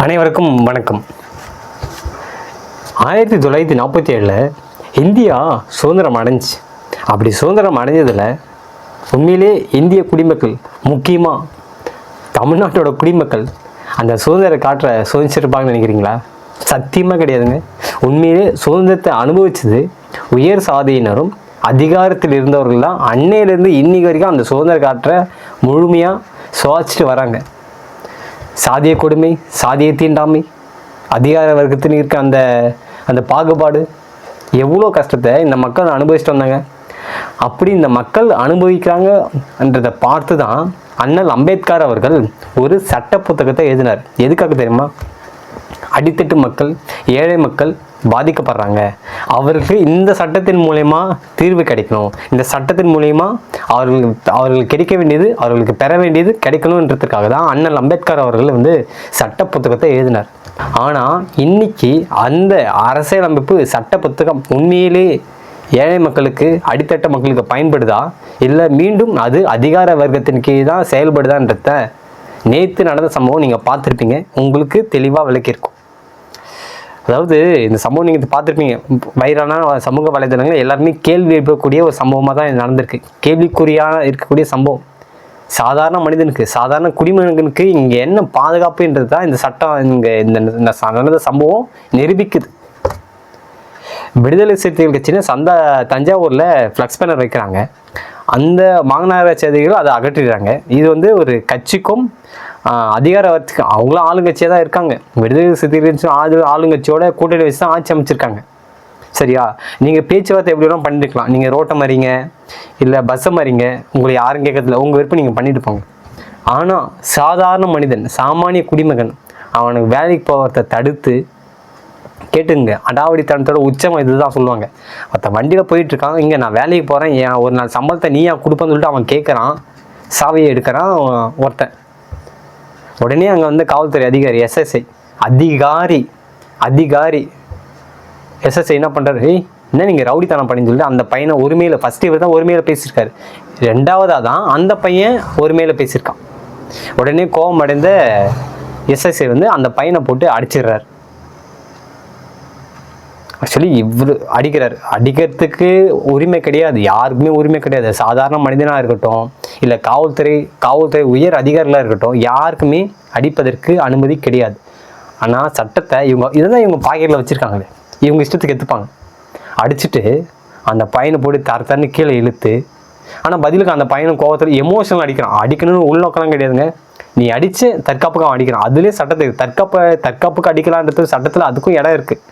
அனைவருக்கும் வணக்கம். 1947 இந்தியா சுதந்திரம் அடைஞ்சி. அப்படி சுதந்திரம் அடைஞ்சதில் உண்மையிலே இந்திய குடிமக்கள், முக்கியமாக தமிழ்நாட்டோட குடிமக்கள் அந்த சுதந்திர காற்றை சுதந்திரிப்பாங்கன்னு நினைக்கிறீங்களா? சத்தியமாக கிடையாதுங்க. உண்மையிலே சுதந்திரத்தை அனுபவித்தது உயர் சாதியினரும் அதிகாரத்தில் இருந்தவர்கள் தான். அன்னையிலேருந்து இன்னைக்கு வரைக்கும் அந்த சுதந்திர காற்றை முழுமையாக சுவாசிச்சுட்டு வராங்க. சாதிய கொடுமை, சாதிய தீண்டாமை, அதிகார வர்க்கத்தில் இருக்க அந்த அந்த பாகுபாடு, எவ்வளோ கஷ்டத்தை இந்த மக்கள் அனுபவிச்சுட்டு வந்தாங்க. அப்படி இந்த மக்கள் அனுபவிக்கிறாங்கன்றதை பார்த்து தான் அண்ணல் அம்பேத்கர் அவர்கள் ஒரு சட்ட புத்தகத்தை எழுதினார். எதுக்காக தெரியுமா? அடித்தட்டு மக்கள், ஏழை மக்கள் பாதிக்கப்படுறாங்க, அவருக்கு இந்த சட்டத்தின் மூலயமா தீர்வு கிடைக்கணும், இந்த சட்டத்தின் மூலயமா அவர்களுக்கு கிடைக்க வேண்டியது, அவர்களுக்கு பெற வேண்டியது கிடைக்கணுன்றதுக்காக தான் அண்ணல் அம்பேத்கர் அவர்கள் சட்ட புத்தகத்தை எழுதினார். ஆனால் இன்னைக்கு அந்த அரசியலமைப்பு சட்ட புத்தகம் உண்மையிலே ஏழை மக்களுக்கு, அடித்தட்ட மக்களுக்கு பயன்படுதா, இல்லை மீண்டும் அது அதிகார வர்க்கத்தின் கீழ் தான் செயல்படுதான்றத நேற்று நடந்த சம்பவம் நீங்கள் பார்த்துருப்பீங்க, உங்களுக்கு தெளிவாக விளக்கியிருக்கும். அதாவது இந்த சம்பவம் நீங்கள் பார்த்துருப்பீங்க, வைரலான சமூக வலைதளங்கள் எல்லாருமே கேள்வி எழுப்பக்கூடிய ஒரு சம்பவமாக தான் இது நடந்திருக்கு. கேள்விக்குறியாக இருக்கக்கூடிய சம்பவம். சாதாரண மனிதனுக்கு, சாதாரண குடிமகனுக்கு இங்கே என்ன பாதுகாப்புன்றது தான் இந்த சட்டம் இங்கே இந்த நடந்த சம்பவம் நிரூபிக்குது. விடுதலை சிறுத்தைகள் கட்சின்னு தஞ்சாவூரில் ஃப்ளக்ஸ் பேனர் வைக்கிறாங்க. அந்த மாநகராட்சி அதிகாரிகள் அதை அகற்றிடுறாங்க. இது ஒரு கட்சிக்கும் அதிகார வர்க்கம், அவங்களும் ஆளுங்கட்சியாக தான் இருக்காங்க. விடுதலை சிறுத்தைகள் ஆளுங்கட்சியோட கூட்டணி வச்சு தான் ஆட்சி அமைச்சிருக்காங்க. சரியா? நீங்கள் பேச்சுவார்த்தை எப்படி வேணாலும் பண்ணிருக்கலாம். நீங்கள் ரோட்டை மறிங்க, இல்லை பஸ்ஸை மறிங்க, உங்களை யாரும் கேட்கறதில்ல, உங்கள் விருப்பம் நீங்கள் பண்ணிட்டு போங்க. ஆனால் சாதாரண மனிதன், சாமானிய குடிமகன், அவனுக்கு வேலைக்கு போகிறத தடுத்து கேட்டுங்க, அடாவடித்தனத்தோட உச்சம் இதுதான் சொல்லுவாங்க. மற்ற வண்டியில் போயிட்டுருக்கான், இங்கே நான் வேலைக்கு போகிறேன், ஏன் ஒரு நாள் சம்பளத்தை நீயா கொடுப்பேன்னு சொல்லிட்டு அவன் கேட்குறான், சாவியை எடுக்கிறான் ஒருத்தன். உடனே அங்கே காவல்துறை அதிகாரி, எஸ்எஸ்ஐ அதிகாரி எஸ்எஸ்ஐ என்ன பண்ணுறாரு? என்ன நீங்கள் ரவுடித்தனம் பண்ணின்னு சொல்லிட்டு அந்த பையனை உரிமையில், ஃபஸ்ட்டு இவர் தான் உரிமையில் பேசியிருக்காரு, ரெண்டாவதாக தான் அந்த பையன் உரிமையில் பேசியிருக்கான். உடனே கோபம் அடைந்த எஸ்எஸ்ஐ அந்த பையனை போட்டு அடிச்சிடுறாரு. ஆக்சுவலி இவர் அடிக்கிறதுக்கு உரிமை கிடையாது, யாருக்குமே உரிமை கிடையாது. சாதாரண மனிதனாக இருக்கட்டும், இல்லை காவல்துறை உயர் அதிகாரிகளாக இருக்கட்டும், யாருக்குமே அடிப்பதற்கு அனுமதி கிடையாது. ஆனால் சட்டத்தை இதுதான் இவங்க பாக்கெட்டில் வச்சுருக்காங்களே, இவங்க இஷ்டத்துக்கு எடுத்துப்பாங்க. அடிச்சுட்டு அந்த பையனை போட்டு தரத்தன்னு கீழே இழுத்து, ஆனால் பதிலுக்கு அந்த பையனும் கோவத்தில் எமோஷனல் அடிக்கணும்னு உள்நோக்கலாம் கிடையாதுங்க. நீ அடித்து தற்காப்புக்கு அவன் அடிக்கிறான், அதுலேயே சட்டத்துக்கு தற்காப்புக்கு அடிக்கலான்றது சட்டத்தில் அதுக்கும் இடம் இருக்குது.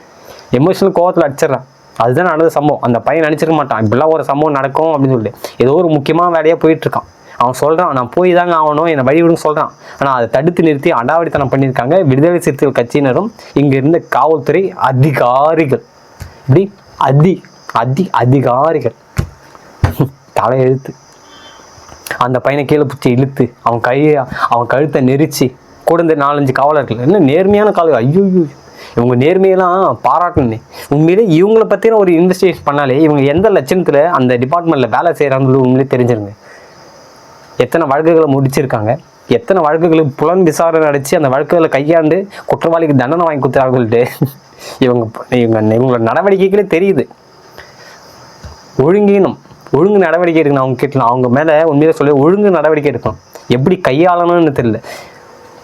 எமோஷனல் கோவத்தில் அடிச்சிடறான். அதுதான் நடந்த சம்பவம். அந்த பையன் நினச்சிருக்க மாட்டான் இப்படிலாம் ஒரு சம்பவம் நடக்கும் அப்படின்னு சொல்லிட்டு. ஏதோ ஒரு முக்கியமான வேலையாக போயிட்டுருக்கான். அவன் சொல்கிறான், நான் போய் தாங்க ஆகணும், என்னை வழிவிடுன்னு சொல்கிறான். ஆனால் அதை தடுத்து நிறுத்தி அடாவடித்தனம் பண்ணியிருக்காங்க விடுதலை சிறுத்தைகள் கட்சியினரும் இங்கே இருந்த காவல்துறை அதிகாரிகள். இப்படி அதிகாரிகள் தலையெழுத்து அந்த பையனை கீழே பிடிச்சி இழுத்து அவன் கழுத்தை நெரிச்சு கூட இந்த 4-5 காவலர்கள், என்ன நேர்மையான காவலர், ஐயோ இவங்க நேர்மையெல்லாம் பாராட்டணும். உண்மையிலே இவங்களை பற்றின ஒரு இன்வெஸ்டிகேஷன் பண்ணாலே இவங்க எந்த லட்சணத்தில் அந்த டிபார்ட்மெண்ட்டில் வேலை செய்கிறாங்கன்னு உண்மையிலே தெரிஞ்சிருங்க. எத்தனை வழக்குகளை முடிச்சிருக்காங்க, எத்தனை வழக்குகளுக்கு புலன் விசாரணை அடித்து அந்த வழக்குகளை கையாண்டு குற்றவாளிக்கு தண்டனை வாங்கி கொடுத்துறாங்கள்ட்டு இவங்களோட நடவடிக்கைகளே தெரியுது. ஒழுங்கு நடவடிக்கை எடுக்கணும். அவங்க கேட்கலாம், அவங்க மேலே உண்மையிலே சொல்லி ஒழுங்கு நடவடிக்கை எடுக்கணும். எப்படி கையாளணும்னு தெரியல.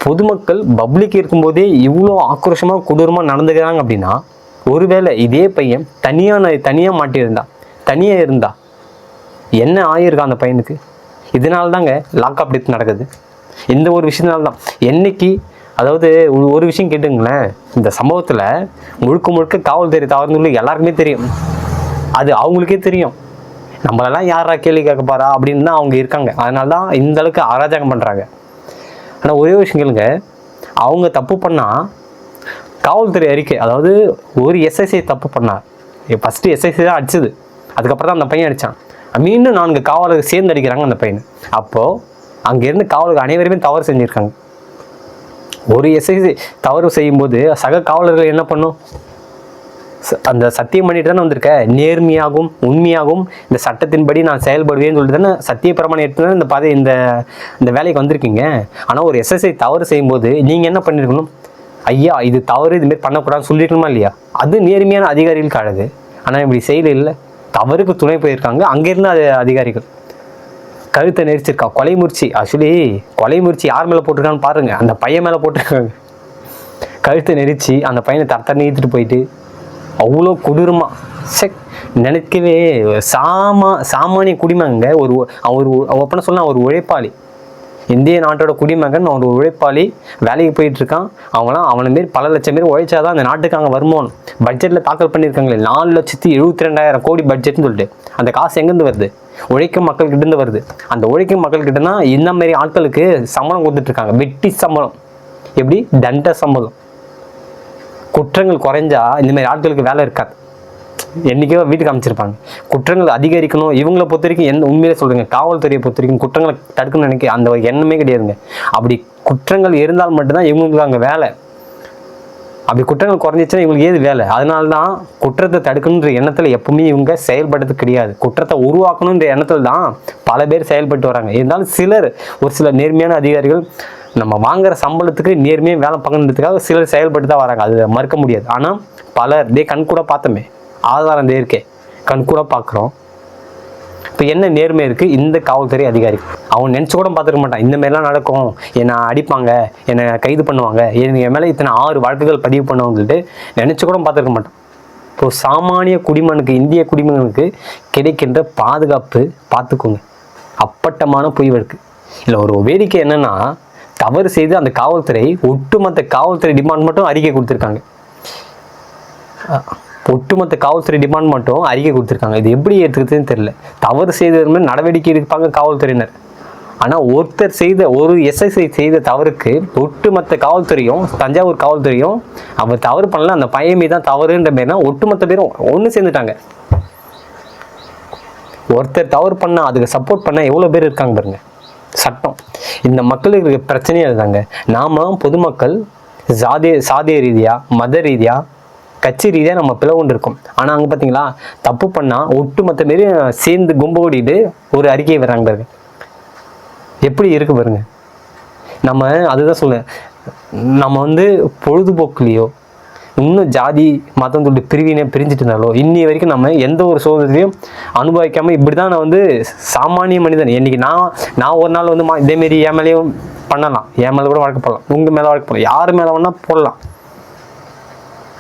பொதுமக்கள் பப்ளிக் இருக்கும்போதே இவ்வளோ ஆக்ரோஷமாக கொடூரமாக நடந்துக்கிறாங்க அப்படின்னா, ஒருவேளை இதே பையன் தனியாக மாட்டியிருந்தா, தனியாக இருந்தா என்ன ஆகியிருக்கா அந்த பையனுக்கு? இதனால தாங்க லாக்அப் டெத் நடக்குது. இந்த ஒரு விஷயத்தினால தான். என்னைக்கு, அதாவது ஒரு விஷயம் கேட்டுங்களேன், இந்த சம்பவத்தில் முழுக்க காவல்துறை தவறுன்னு எல்லாருக்குமே தெரியும். அது அவங்களுக்கே தெரியும். நம்மளெல்லாம் யாரா கேள்வி கேட்க போறா அப்படின்னு தான் அவங்க இருக்காங்க. அதனால தான் இந்த அளவுக்கு அராஜகம் பண்ணுறாங்க. ஆனால் ஒரே விஷயம் கேளுங்க, அவங்க தப்பு பண்ணால் காவல்துறை அறிக்கை, அதாவது ஒரு எஸ்ஐசி தப்பு பண்ணார், ஃபஸ்ட்டு எஸ்ஐசி தான் அடிச்சது, அதுக்கப்புறம் தான் அந்த பையன் அடித்தான். மீண்டும் 4 காவலர்கள் சேர்ந்து அடிக்கிறாங்க அந்த பையனை. அப்போது அங்கேருந்து காவலர்கள் அனைவருமே தவறு செஞ்சுருக்காங்க. ஒரு எஸ்ஐசி தவறு செய்யும்போது சக காவலர்கள் என்ன பண்ணும்? அந்த சத்தியம் பண்ணிட்டு தானே வந்திருக்க, நேர்மையாகவும் உண்மையாகவும் இந்த சட்டத்தின்படி நான் செயல்படுவேன்னு சொல்லிட்டு தானே சத்திய பிரமாணம் எடுத்து தான் இந்த வேலைக்கு வந்திருக்கீங்க. ஆனால் ஒரு எஸ்எஸ்ஐ தவறு செய்யும்போது நீங்கள் என்ன பண்ணியிருக்கணும்? ஐயா இது தவறு, இதுமாரி பண்ணக்கூடாதுன்னு சொல்லியிருக்கணுமா இல்லையா? அது நேர்மையான அதிகாரிகளுக்கு அழகு. ஆனால் இப்படி செய்யல. இல்லை, தவறுக்கு துணை போயிருக்காங்க. அங்கேருந்து அது அதிகாரிகள் கழுத்தை நெரிச்சிருக்கா. கொலை முயற்சி. ஆக்சுவலி கொலை முயற்சி யார் மேலே போட்டிருக்கான்னு பாருங்கள். அந்த பையன் மேலே போட்டிருக்காங்க. கழுத்தை நெரிச்சு அந்த பையனை தர நீத்துட்டு போயிட்டு அவ்வளோ கொடூரமா நினைக்கவே. சாமானிய குடிமகங்க. அவர் ஒப்பனை சொன்னால் ஒரு உழைப்பாளி, இந்திய நாட்டோட குடிமகன், ஒரு உழைப்பாளி, வேலைக்கு போயிட்டு இருக்கான். அவனை மாரி பல லட்சம் பேர் உழைச்சாதான் அந்த நாட்டுக்கு அங்கே வருமானம். பட்ஜெட்டில் தாக்கல் பண்ணியிருக்காங்களே 4,72,000 கோடி பட்ஜெட்னு சொல்லிட்டு, அந்த காசு எங்கேருந்து வருது? உழைக்கும் மக்கள்கிட்ட இருந்து வருது. அந்த உழைக்கும் மக்கள்கிட்ட தான் இந்த மாதிரி ஆட்களுக்கு சம்பளம் கொடுத்துட்டு இருக்காங்க. வெட்டி சம்பளம். எப்படி? தண்ட சம்பளம். குற்றங்கள் குறைஞ்சா இந்த மாதிரி ஆட்களுக்கு வேலை இருக்காது. என்றைக்கோ வீட்டுக்கு அமைச்சிருப்பாங்க. குற்றங்கள் அதிகரிக்கணும் இவங்களை பொறுத்த வரைக்கும் உண்மையிலே சொல்கிறேங்க, காவல்துறையை பொறுத்த வரைக்கும் குற்றங்களை தடுக்கணும்னு நினைக்க அந்த எண்ணமே கிடையாதுங்க. அப்படி குற்றங்கள் இருந்தால் மட்டும்தான் இவங்களுக்கு அங்கே வேலை. அப்படி குற்றங்கள் குறைஞ்சிச்சுன்னா இவங்களுக்கு ஏது வேலை? அதனால தான் குற்றத்தை தடுக்கணுன்ற எண்ணத்தில் எப்பவுமே இவங்க செயல்படுறது கிடையாது. குற்றத்தை உருவாக்கணுன்ற எண்ணத்தில் தான் பல பேர் செயல்பட்டு வராங்க. இருந்தாலும் ஒரு சில நேர்மையான அதிகாரிகள் நம்ம வாங்குற சம்பளத்துக்கு நேர்மையாக வேலை பார்க்கணுன்றதுக்காக சிலர் செயல்பட்டு தான் வராங்க. அது மறுக்க முடியாது. ஆனால் பலர் கண் கூட பார்த்தோமே, ஆதாரம் இருக்கே, கண் கூட பார்க்குறோம். இப்போ என்ன நேர்மை இருக்குது இந்த காவல்துறை அதிகாரி? அவன் நினச்சி கூட பார்த்துக்க மாட்டான் இந்த மாதிரிலாம் நடக்கும், என்னை அடிப்பாங்க, என்னை கைது பண்ணுவாங்க, என் மேலே இத்தனை 6 வழக்குகள் பதிவு பண்ணுவாங்கன்னு சொல்லிட்டு நினச்சி கூட பார்த்துருக்க மாட்டான். இப்போது சாமானிய குடிமகனுக்கு, இந்திய குடிமகனுக்கு கிடைக்கின்ற பாதுகாப்பு பார்த்துக்கோங்க. அப்பட்டமான பொய் வழக்கு. இல்லை, ஒரு வேடிக்கை என்னென்னா, தவறு செய்து அந்த காவல்துறை ஒட்டுமொத்த காவல்துறை டிபார்ட்மெண்ட்டும் அறிக்கை கொடுத்துருக்காங்க. ஒட்டுமொத்த காவல்துறை டிபார்ட்மெண்ட்டும் அறிக்கை கொடுத்துருக்காங்க. இது எப்படி ஏற்றுக்கிறதுன்னு தெரியல. தவறு செய்தது நடவடிக்கை எடுப்பாங்க காவல்துறையினர். ஆனால் ஒரு எஸ்எஸ்ஐ செய்த தவறுக்கு ஒட்டுமொத்த காவல்துறையும், தஞ்சாவூர் காவல்துறையும், அவர் தவறு பண்ணல, அந்த பையன் மீது தான் தவறுன்ற மாரினா ஒட்டுமொத்த பேரும் ஒன்று சேர்ந்துட்டாங்க. ஒருத்தர் தவறு பண்ணால் அதுக்கு சப்போர்ட் பண்ண எவ்வளோ பேர் இருக்காங்க பாருங்க. சட்டம் இந்த மக்களுக்கு பிரச்சனையே இருந்தாங்க. நாம பொதுமக்கள் சாதிய ரீதியாக, மத ரீதியாக, கட்சி ரீதியாக நம்ம பிளவுண்டு இருக்கோம். ஆனால் அங்கே பார்த்தீங்களா, தப்பு பண்ணால் ஒட்டுமொத்த மாரி சேர்ந்து கும்பு ஓடிட்டு ஒரு அறிக்கையை வர்றாங்க பாருங்க. எப்படி இருக்கு பாருங்க. நம்ம அதுதான் சொல்ல, நம்ம பொழுதுபோக்குலையோ இன்னும் ஜாதி மதம் தொட்டு பிரிஞ்சுட்டு இருந்தாலோ இன்னி வரைக்கும் நம்ம எந்த ஒரு சோதனையும் அனுபவிக்காமல் இப்படி தான் நான் சாமானிய மனிதன். இன்னைக்கு நான் ஒரு நாள் இதேமாரி என் மேலேயும் பண்ணலாம், என் மேலே கூட வழக்கு போடலாம், உங்கள் மேலே வழக்கு போடலாம், யார் மேலே வேணால் போடலாம்,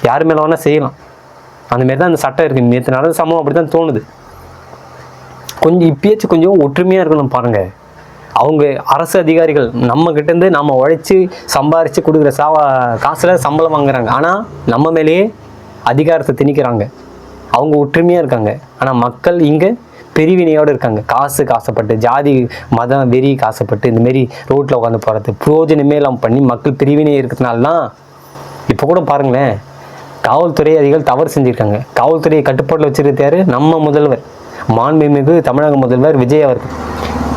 யார் மேலே வேணால் செய்யலாம். அந்தமாரி தான் அந்த சட்டம் இருக்குது. நேற்று நடந்த சம்பவம் அப்படி தான் தோணுது. இப்பயாச்சும் கொஞ்சம் ஒற்றுமையாக இருக்கணும் பாருங்கள். அவங்க அரசு அதிகாரிகள் நம்மக்கிட்டேருந்து நம்ம உழைச்சி சம்பாரித்து கொடுக்குற காசில் சம்பளம் வாங்குறாங்க. ஆனால் நம்ம மேலேயே அதிகாரத்தை திணிக்கிறாங்க. அவங்க ஒற்றுமையாக இருக்காங்க. ஆனால் மக்கள் இங்கே பிரிவினையோடு இருக்காங்க. காசுப்பட்டு, ஜாதி மதம் வெறி காசுப்பட்டு இந்தமாரி ரோட்டில் உட்காந்து போகிறது பிரயோஜனமே இல்லாமல் பண்ணி மக்கள் பிரிவினை இருக்கிறதுனால தான். இப்போ கூட பாருங்களேன், காவல்துறை அதிகாரிகள் தவறு செஞ்சுருக்காங்க. காவல்துறையை கட்டுப்பாட்டில் வச்சுருக்கிறது யார்? நம்ம முதல்வர், மாண்புமிகு தமிழக முதல்வர் விஜய் அவர்கள்.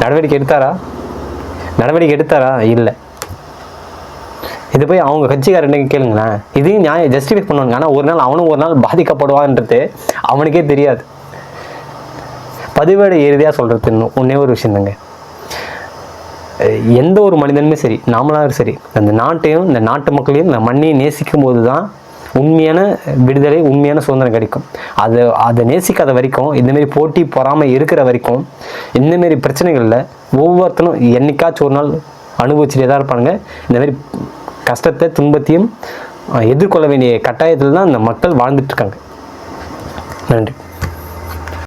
நடவடிக்கை எடுத்தாரா? இல்லை. இது போய் அவங்க கட்சிக்காரன் கேளுங்களேன். இதையும் நியாயம் ஜஸ்டிஃபை பண்ணுவாங்க. ஆனால் ஒரு நாள் பாதிக்கப்படுவான்றது அவனுக்கே தெரியாது. பதிவேடு இறுதியாக சொல்கிறது ஒன்றே ஒரு விஷயம் தாங்க. எந்த ஒரு மனிதனுமே சரி, நாமளாக சரி, அந்த நாட்டையும் இந்த நாட்டு மக்களையும் இந்த மண்ணையும் நேசிக்கும் போது தான் உண்மையான விடுதலை, உண்மையான சுதந்திரம் கிடைக்கும். அதை நேசிக்காத வரைக்கும், இந்தமாரி போட்டி பொறாமல் இருக்கிற வரைக்கும், இந்தமாரி பிரச்சனைகளில் ஒவ்வொருத்தரும் என்னைக்காச்சும் ஒரு நாள் அனுபவிச்சுட்டே தான் இருப்பானுங்க. இந்தமாரி கஷ்டத்தை துன்பத்தையும் எதிர்கொள்ள வேண்டிய கட்டாயத்தில் தான் இந்த மக்கள் வாழ்ந்துட்டுருக்காங்க. நன்றி.